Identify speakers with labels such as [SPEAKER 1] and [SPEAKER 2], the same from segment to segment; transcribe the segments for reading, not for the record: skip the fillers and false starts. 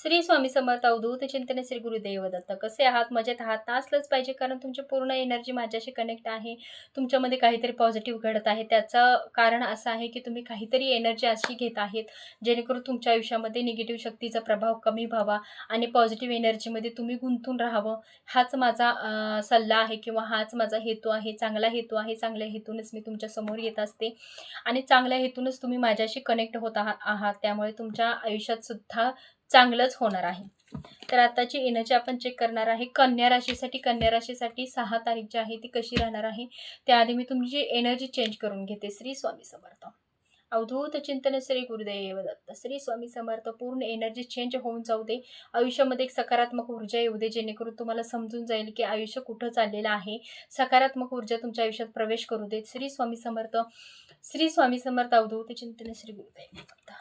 [SPEAKER 1] श्री स्वामी समर्थ अवधूत चिंतन श्री गुरुदेव दत्त. कसे आहात? मजेत आहात ना? असलंच पाहिजे, कारण तुमची पूर्ण एनर्जी माझ्याशी कनेक्ट आहे. तुमच्यामध्ये काहीतरी पॉझिटिव्ह घडत आहे. त्याचं कारण असं आहे की तुम्ही काहीतरी एनर्जी अशी घेत आहेत, जेणेकरून तुमच्या आयुष्यामध्ये निगेटिव्ह शक्तीचा प्रभाव कमी व्हावा आणि पॉझिटिव्ह एनर्जीमध्ये तुम्ही गुंतून राहावं. हाच माझा सल्ला आहे किंवा हाच माझा हेतू आहे. चांगला हेतू आहे. चांगल्या हेतूनच मी तुमच्यासमोर येत असते आणि चांगल्या हेतूनच तुम्ही माझ्याशी कनेक्ट होत आहात. त्यामुळे तुमच्या आयुष्यात सुद्धा चांगलंच होणार आहे. तर आताची एनर्जी आपण चेक करणार आहे. कन्या राशीसाठी 6 तारीख जी आहे ती कशी राहणार आहे. त्याआधी मी तुमची एनर्जी चेंज करून घेते. श्री स्वामी समर्थ. अवधूत चिंतन श्री गुरुदेव दत्त. श्री स्वामी समर्थ. पूर्ण एनर्जी चेंज होऊन जाऊ दे. आयुष्यामध्ये एक सकारात्मक ऊर्जा येऊ दे, जेणेकरून तुम्हाला समजून जाईल की आयुष्य कुठं चाललेलं आहे. सकारात्मक ऊर्जा तुमच्या आयुष्यात प्रवेश करू देत. श्री स्वामी समर्थ. श्री स्वामी समर्थ. अवधूत चिंतन श्री गुरुदेव दत्त.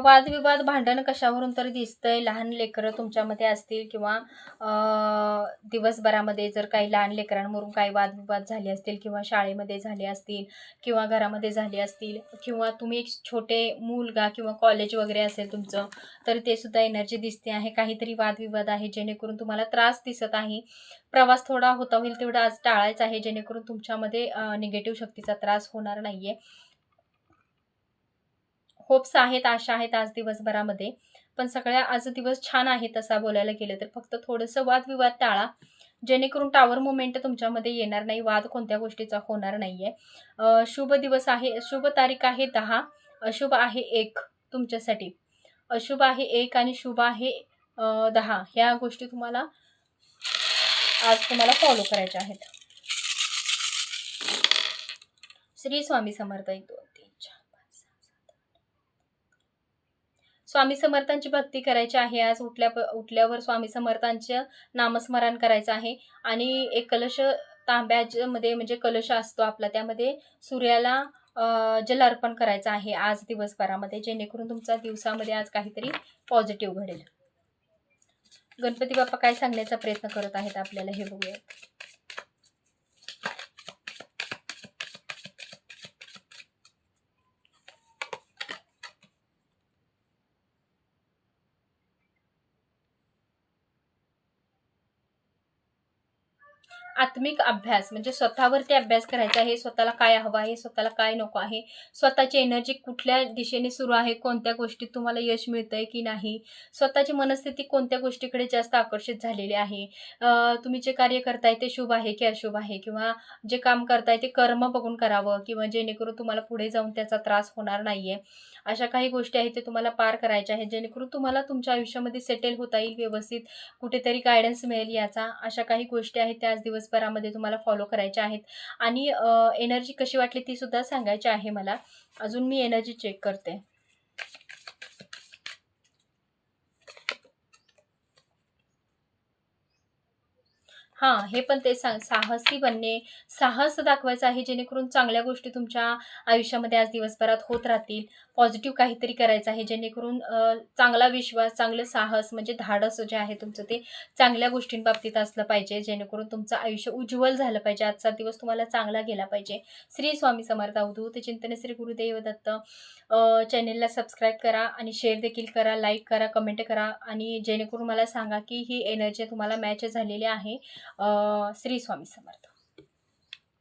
[SPEAKER 1] वादविवाद, भांडण कशावरून तरी दिसतंय. लहान लेकरं तुमच्यामध्ये असतील किंवा दिवसभरामध्ये जर काही लहान लेकरांवरून काही वादविवाद झाले असतील किंवा शाळेमध्ये झाले असतील किंवा घरामध्ये झाले असतील किंवा तुम्ही एक छोटे मुलगा किंवा कॉलेज वगैरे असेल तुमचं, तर ते सुद्धा एनर्जी दिसते आहे. काहीतरी वादविवाद आहे, जेणेकरून तुम्हाला त्रास दिसत आहे. प्रवास थोडा होता होईल तेवढा आज टाळायचा आहे, जेणेकरून तुमच्यामध्ये निगेटिव्ह शक्तीचा त्रास होणार नाहीये. होप्स आहेत, आशा आहेत आज दिवसभरामध्ये. पण सगळ्या आज दिवस छान आहे तसा बोलायला गेलं तर. फक्त थोडंसं वादविवाद टाळा, जेणेकरून टॉवर मोमेंट तुमच्यामध्ये येणार नाही. वाद कोणत्या गोष्टीचा होणार नाहीये. शुभ दिवस आहे, शुभ तारीख आहे 10, अशुभ आहे 1 तुमच्यासाठी. अशुभ आहे 1 आणि शुभ आहे 10. ह्या गोष्टी आज तुम्हाला फॉलो करायच्या आहेत. श्री स्वामी समर्थ. 1 2 3 4 5 6 7. स्वामी समर्थांची भक्ती करायची आहे. आज उठल्यावर स्वामी समर्थांचं नामस्मरण करायचं आहे आणि एक कलश तांब्यामध्ये म्हणजे कलश असतो आपला, त्यामध्ये सूर्याला जल अर्पण करायचं आहे आज दिवसभरामध्ये, जेणेकरून तुमच्या दिवसामध्ये आज काहीतरी पॉझिटिव्ह घडेल. गणपती बाप्पा काय सांगण्याचा प्रयत्न करत आहेत आपल्याला हे बघूया. आत्मिक अभ्यास म्हणजे स्वतःवरती अभ्यास करायचा आहे. स्वतःला काय हवं आहे, स्वतःला काय नको आहे, स्वतःची एनर्जी कुठल्या दिशेने सुरू आहे, कोणत्या गोष्टीत तुम्हाला यश मिळतंय की नाही, स्वतःची मनस्थिती कोणत्या गोष्टीकडे जास्त आकर्षित झालेली आहे, तुम्ही जे कार्य करताय ते शुभ आहे की अशुभ आहे, किंवा जे काम करताय ते कर्म बघून करावं, किंवा जेणेकरून तुम्हाला पुढे जाऊन त्याचा त्रास होणार नाहीये. अशा काही गोष्टी आहेत ते तुम्हाला पार करायच्या आहेत, जेणेकरून तुम्हाला तुमच्या आयुष्यामध्ये सेटल होता येईल व्यवस्थित, कुठेतरी गायडन्स मिळेल याचा. अशा काही गोष्टी आहेत त्या आज दिवसभरामध्ये तुम्हाला फॉलो करायच्या आहेत. आणि एनर्जी कशी वाटली ती सुद्धा सांगायची आहे मला. अजून मी एनर्जी चेक करते. हां, हे पण ते साहसी बनणे, साहस दाखवायचं आहे, जेणेकरून चांगल्या गोष्टी तुमच्या आयुष्यामध्ये आज दिवसभरात होत राहतील. पॉझिटिव्ह काहीतरी करायचं आहे, जेणेकरून चांगला विश्वास, चांगलं साहस म्हणजे धाडस जे आहे तुमचं ते चांगल्या गोष्टींबाबतीत असलं पाहिजे, जेणेकरून तुमचं आयुष्य उज्ज्वल झालं पाहिजे. आजचा दिवस तुम्हाला चांगला गेला पाहिजे. श्री स्वामी समर्थ. अवधूत चिंतन श्री गुरुदेव दत्त. चॅनेलला सबस्क्राईब करा आणि शेअर देखील करा, लाईक करा, कमेंट करा आणि जेणेकरून मला सांगा की ही एनर्जी तुम्हाला मॅच झालेली आहे. श्री स्वामी समर्थ.